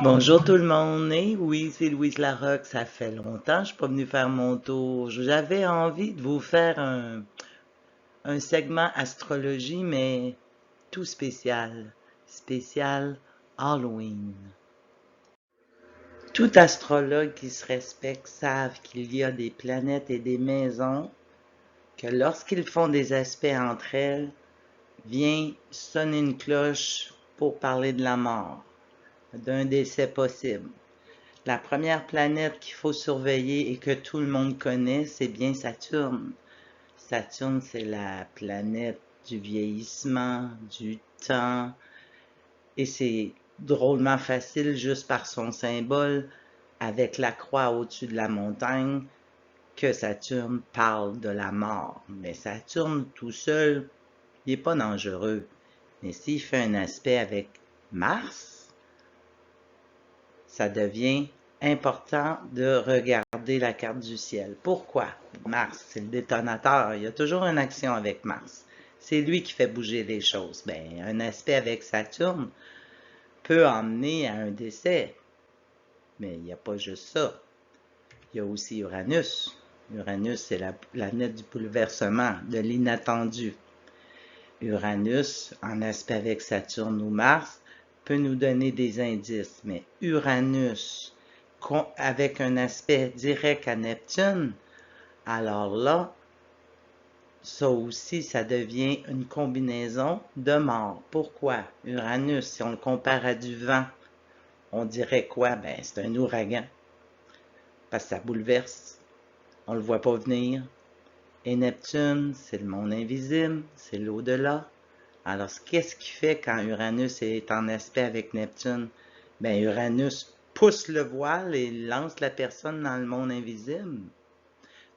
Bonjour tout le monde, oui, c'est Louise Larocque, ça fait longtemps, je suis pas venue faire mon tour. J'avais envie de vous faire un segment astrologie, mais tout spécial, spécial Halloween. Tout astrologue qui se respecte savent qu'il y a des planètes et des maisons que lorsqu'ils font des aspects entre elles, vient sonner une cloche pour parler de la mort, d'un décès possible. La première planète qu'il faut surveiller et que tout le monde connaît, c'est bien Saturne. Saturne, c'est la planète du vieillissement, du temps, et c'est drôlement facile juste par son symbole, avec la croix au-dessus de la montagne, que Saturne parle de la mort. Mais Saturne tout seul, il n'est pas dangereux. Mais s'il fait un aspect avec Mars, ça devient important de regarder la carte du ciel. Pourquoi? Mars, c'est le détonateur. Il y a toujours une action avec Mars. C'est lui qui fait bouger les choses. Ben, un aspect avec Saturne peut emmener à un décès. Mais il n'y a pas juste ça. Il y a aussi Uranus. Uranus, c'est la planète du bouleversement, de l'inattendu. Uranus, en aspect avec Saturne ou Mars, peut nous donner des indices. Mais Uranus, avec un aspect direct à Neptune, alors là, ça aussi, ça devient une combinaison de mort. Pourquoi? Uranus, si on le compare à du vent, on dirait quoi? Ben, c'est un ouragan, parce que ça bouleverse, on le voit pas venir. Et Neptune, c'est le monde invisible, c'est l'au-delà. Alors, qu'est-ce qui fait quand Uranus est en aspect avec Neptune? Ben, Uranus pousse le voile et lance la personne dans le monde invisible.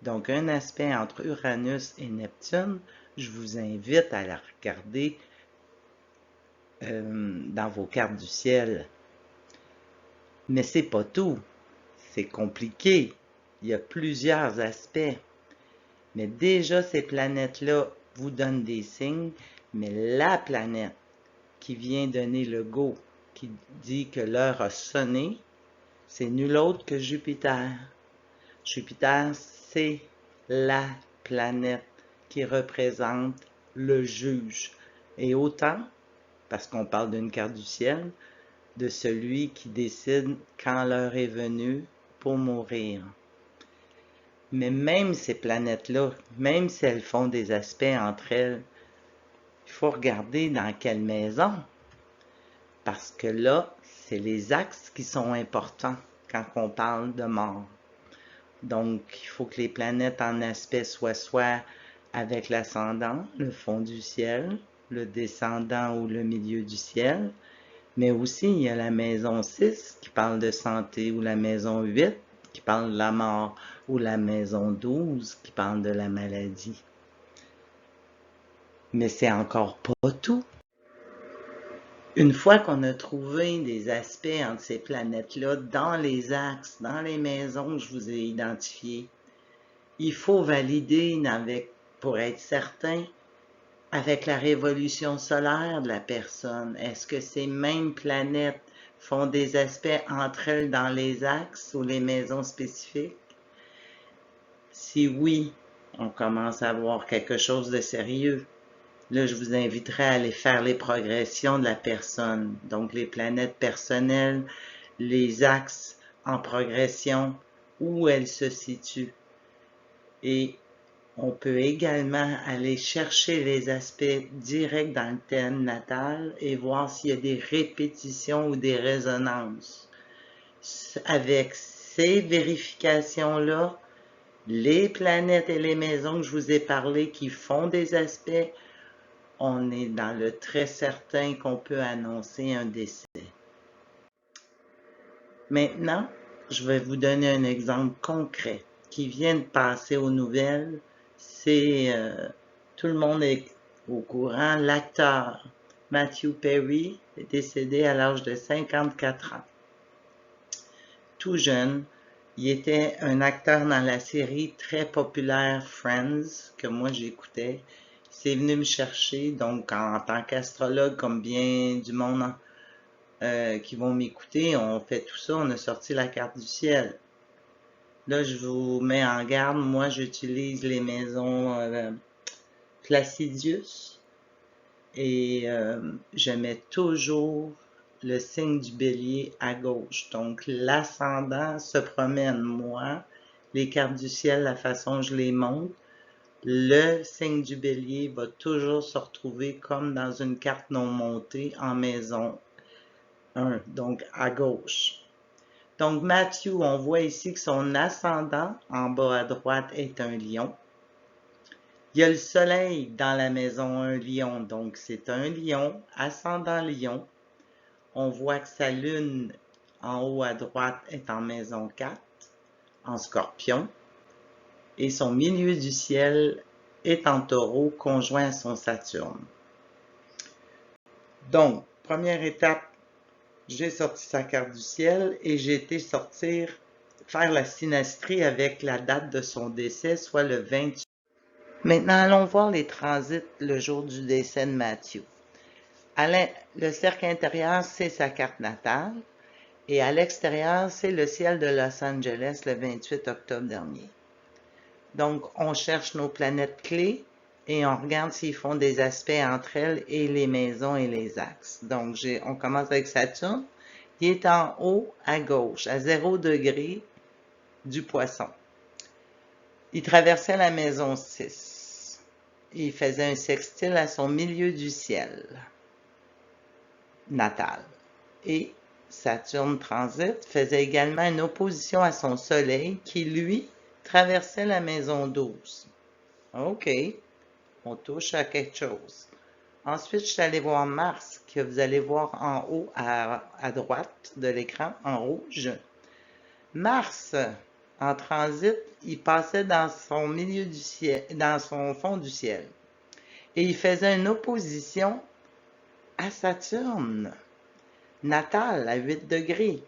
Donc, un aspect entre Uranus et Neptune, je vous invite à la regarder dans vos cartes du ciel. Mais c'est pas tout. C'est compliqué. Il y a plusieurs aspects. Mais déjà, ces planètes-là vous donnent des signes, mais la planète qui vient donner le go, qui dit que l'heure a sonné, c'est nul autre que Jupiter. Jupiter, c'est la planète qui représente le juge. Et autant, parce qu'on parle d'une carte du ciel, de celui qui décide quand l'heure est venue pour mourir. Mais même ces planètes-là, même si elles font des aspects entre elles, il faut regarder dans quelle maison. Parce que là, c'est les axes qui sont importants quand on parle de mort. Donc, il faut que les planètes en aspect soient soit avec l'ascendant, le fond du ciel, le descendant ou le milieu du ciel, mais aussi il y a la maison 6 qui parle de santé ou la maison 8 qui parle de la mort ou la maison 12 qui parle de la maladie. Mais c'est encore pas tout. Une fois qu'on a trouvé des aspects entre ces planètes-là dans les axes, dans les maisons que je vous ai identifiées, il faut valider pour être certain avec la révolution solaire de la personne. Est-ce que ces mêmes planètes font des aspects entre elles dans les axes ou les maisons spécifiques? Si oui, on commence à voir quelque chose de sérieux. Là, je vous inviterai à aller faire les progressions de la personne. Donc, les planètes personnelles, les axes en progression, où elles se situent. Et on peut également aller chercher les aspects directs dans le thème natal et voir s'il y a des répétitions ou des résonances. Avec ces vérifications-là, les planètes et les maisons que je vous ai parlé qui font des aspects, on est dans le très certain qu'on peut annoncer un décès. Maintenant, je vais vous donner un exemple concret qui vient de passer aux nouvelles. C'est tout le monde est au courant. L'acteur Matthew Perry est décédé à l'âge de 54 ans. Tout jeune, il était un acteur dans la série très populaire Friends que moi j'écoutais. C'est venu me chercher, donc en tant qu'astrologue, comme bien du monde qui vont m'écouter, on fait tout ça, on a sorti la carte du ciel. Là, je vous mets en garde, moi j'utilise les maisons Placidius et je mets toujours le signe du bélier à gauche. Donc l'ascendant se promène, moi, les cartes du ciel, la façon dont je les montre, le signe du bélier va toujours se retrouver comme dans une carte non montée en maison 1, donc à gauche. Donc Matthew, on voit ici que son ascendant en bas à droite est un lion. Il y a le soleil dans la maison 1 lion, donc c'est un lion, ascendant lion. On voit que sa lune en haut à droite est en maison 4, en scorpion. Et son milieu du ciel est en taureau, conjoint à son Saturne. Donc, première étape, j'ai sorti sa carte du ciel et j'ai été faire la synastrie avec la date de son décès, soit le 28. Maintenant, allons voir les transits le jour du décès de Matthew. Le cercle intérieur, c'est sa carte natale et à l'extérieur, c'est le ciel de Los Angeles le 28 octobre dernier. Donc, on cherche nos planètes clés et on regarde s'ils font des aspects entre elles et les maisons et les axes. Donc, on commence avec Saturne. Il est en haut à gauche, à 0 degré du Poisson. Il traversait la maison 6. Il faisait un sextile à son milieu du ciel natal. Et Saturne transit faisait également une opposition à son Soleil qui, lui, traversait la maison 12. OK, on touche à quelque chose. Ensuite, je suis allé voir Mars, que vous allez voir en haut à droite de l'écran, en rouge. Mars, en transit, il passait dans son milieu du ciel, dans son fond du ciel. Et il faisait une opposition à Saturne, natal, à 8 degrés.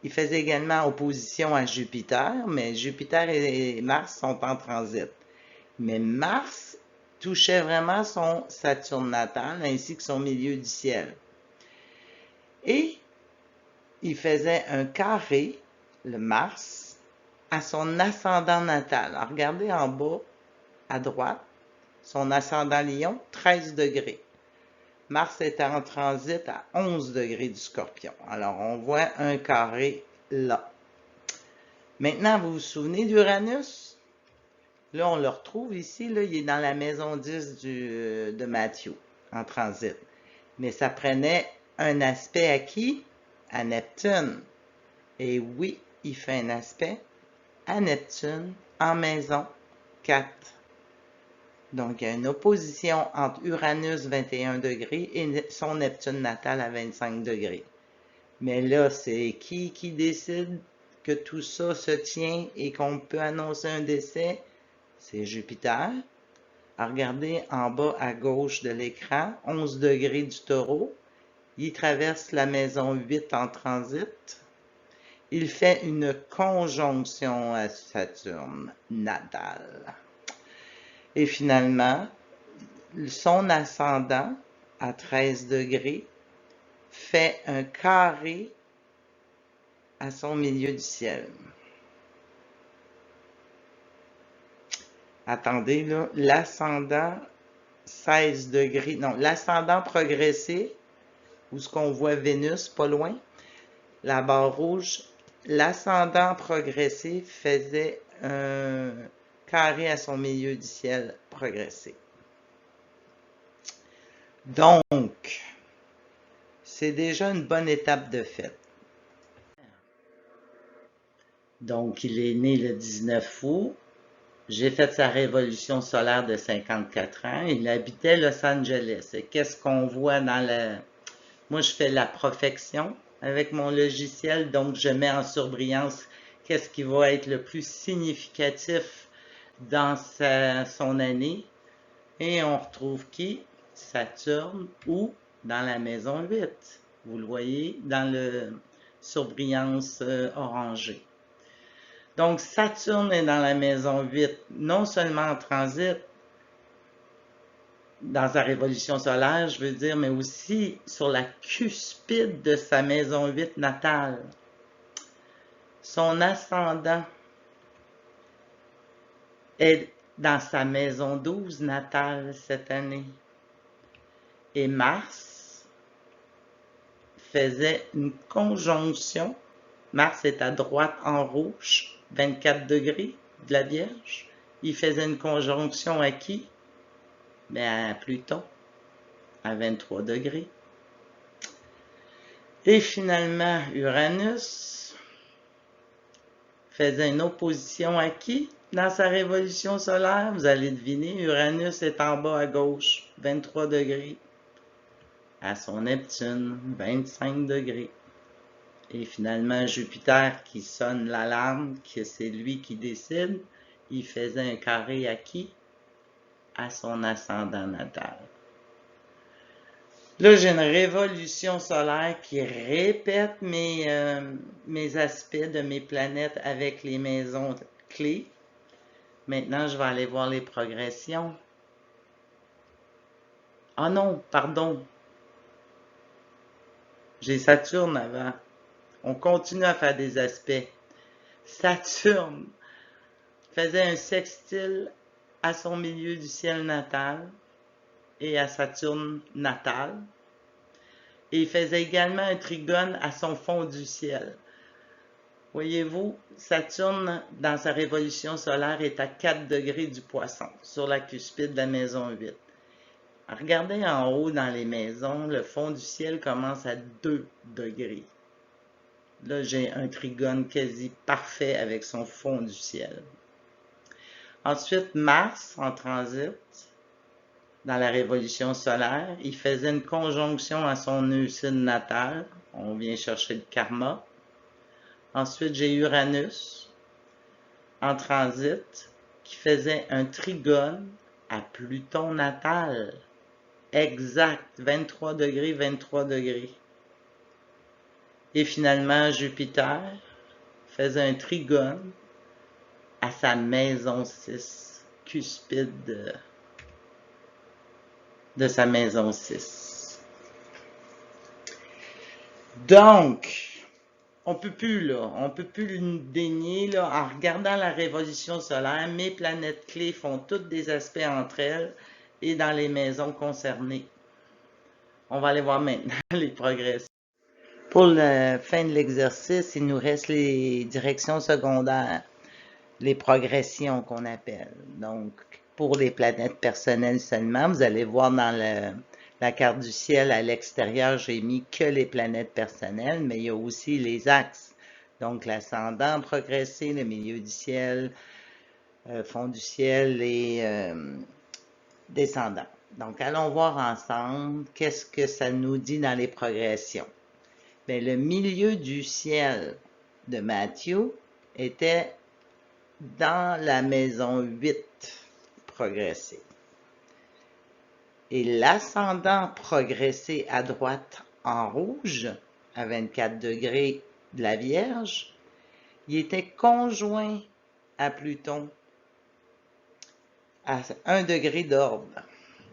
Il faisait également opposition à Jupiter, mais Jupiter et Mars sont en transit. Mais Mars touchait vraiment son Saturne natal ainsi que son milieu du ciel. Et il faisait un carré, le Mars, à son ascendant natal. Alors, regardez en bas, à droite, son ascendant Lion, 13 degrés. Mars était en transit à 11 degrés du Scorpion. Alors, on voit un carré là. Maintenant, vous vous souvenez d'Uranus? Là, on le retrouve ici, là, il est dans la maison 10 de Matthew, en transit. Mais ça prenait un aspect à qui? À Neptune. Et oui, il fait un aspect à Neptune en maison 4. Donc, il y a une opposition entre Uranus 21 degrés et son Neptune natal à 25 degrés. Mais là, c'est qui décide que tout ça se tient et qu'on peut annoncer un décès? C'est Jupiter. Alors, regardez en bas à gauche de l'écran, 11 degrés du Taureau. Il traverse la maison 8 en transit. Il fait une conjonction à Saturne natale. Et finalement, son ascendant à 13 degrés fait un carré à son milieu du ciel. Attendez, là, l'ascendant 16 degrés, non, l'ascendant progressé, où ce qu'on voit Vénus pas loin, la barre rouge, l'ascendant progressé faisait un carré à son milieu du ciel progressé. Donc, c'est déjà une bonne étape de fait. Donc, il est né le 19 août. J'ai fait sa révolution solaire de 54 ans. Il habitait Los Angeles. Et qu'est-ce qu'on voit dans la... Moi, je fais la profection avec mon logiciel, donc je mets en surbrillance qu'est-ce qui va être le plus significatif dans son année. Et on retrouve qui? Saturne ou dans la maison 8. Vous le voyez dans le surbrillance orangée. Donc, Saturne est dans la maison 8, non seulement en transit, dans sa révolution solaire, je veux dire, mais aussi sur la cuspide de sa maison 8 natale. Son ascendant est dans sa maison 12 natale cette année. Et Mars faisait une conjonction. Mars est à droite en rouge, 24 degrés de la Vierge. Il faisait une conjonction à qui? À Pluton, à 23 degrés. Et finalement, Uranus faisait une opposition à qui dans sa révolution solaire? Vous allez deviner, Uranus est en bas à gauche, 23 degrés. À son Neptune, 25 degrés. Et finalement, Jupiter qui sonne l'alarme, que c'est lui qui décide, il faisait un carré à qui? À son ascendant natal. Là, j'ai une révolution solaire qui répète mes aspects de mes planètes avec les maisons clés. Maintenant, je vais aller voir les progressions. Ah non, pardon. J'ai Saturne avant. On continue à faire des aspects. Saturne faisait un sextile à son milieu du ciel natal et à Saturne natal. Et il faisait également un trigone à son fond du ciel. Voyez-vous, Saturne, dans sa révolution solaire, est à 4 degrés du Poisson, sur la cuspide de la maison 8. Regardez en haut dans les maisons, le fond du ciel commence à 2 degrés. Là, j'ai un trigone quasi parfait avec son fond du ciel. Ensuite, Mars, en transit, dans la révolution solaire, il faisait une conjonction à son nœud sud natal. On vient chercher le karma. Ensuite, j'ai Uranus, en transit, qui faisait un trigone à Pluton natal. Exact, 23 degrés, 23 degrés. Et finalement, Jupiter faisait un trigone à sa maison 6, cuspide de sa maison 6. Donc, on peut plus le dénier, là, en regardant la révolution solaire, mes planètes clés font toutes des aspects entre elles et dans les maisons concernées. On va aller voir maintenant les progressions. Pour la fin de l'exercice, il nous reste les directions secondaires, les progressions qu'on appelle. Donc, pour les planètes personnelles seulement, vous allez voir dans la carte du ciel à l'extérieur, j'ai mis que les planètes personnelles, mais il y a aussi les axes. Donc, l'ascendant progressé, le milieu du ciel, fond du ciel et descendant. Donc, allons voir ensemble qu'est-ce que ça nous dit dans les progressions. Bien, le milieu du ciel de Matthew était dans la maison 8 progressée. Et l'ascendant progressé à droite en rouge, à 24 degrés de la Vierge, il était conjoint à Pluton à 1 degré d'orbe.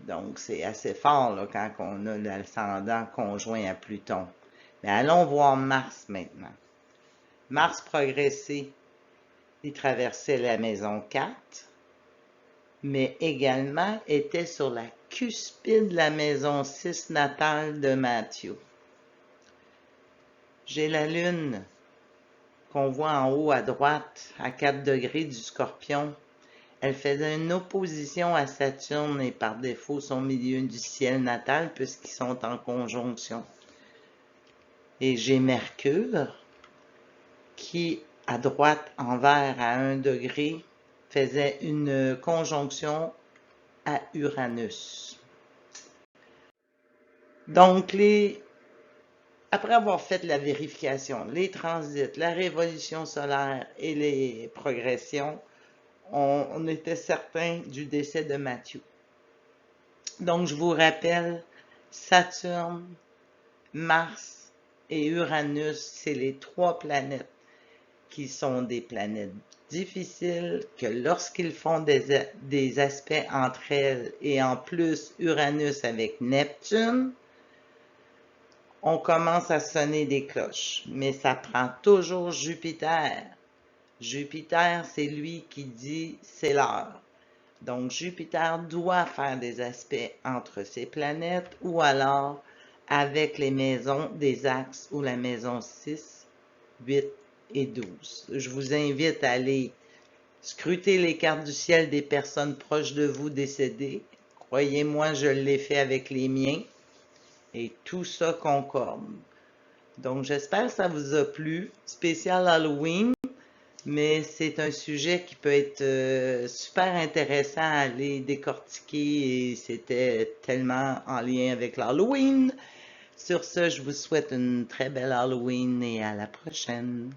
Donc, c'est assez fort là, quand on a l'ascendant conjoint à Pluton. Mais allons voir Mars maintenant. Mars progressé, il traversait la maison 4, mais également était sur la cuspide de la maison 6 natale de Matthew. J'ai la Lune qu'on voit en haut à droite, à 4 degrés du Scorpion. Elle faisait une opposition à Saturne et par défaut son milieu du ciel natal puisqu'ils sont en conjonction. Et j'ai Mercure qui, à droite en vert à 1 degré, faisait une conjonction à Uranus. Donc, après avoir fait la vérification, les transits, la révolution solaire et les progressions, on était certain du décès de Matthew. Donc, je vous rappelle, Saturne, Mars et Uranus, c'est les 3 planètes qui sont des planètes difficiles, que lorsqu'ils font des aspects entre elles, et en plus Uranus avec Neptune, on commence à sonner des cloches. Mais ça prend toujours Jupiter. Jupiter, c'est lui qui dit c'est l'heure. Donc Jupiter doit faire des aspects entre ces planètes ou alors avec les maisons des axes ou la maison 6, 8 et 12. Je vous invite à aller scruter les cartes du ciel des personnes proches de vous décédées. Croyez-moi, je l'ai fait avec les miens et tout ça concorde. Donc j'espère que ça vous a plu. Spécial Halloween. Mais c'est un sujet qui peut être super intéressant à aller décortiquer et c'était tellement en lien avec l'Halloween. Sur ce, je vous souhaite une très belle Halloween et à la prochaine.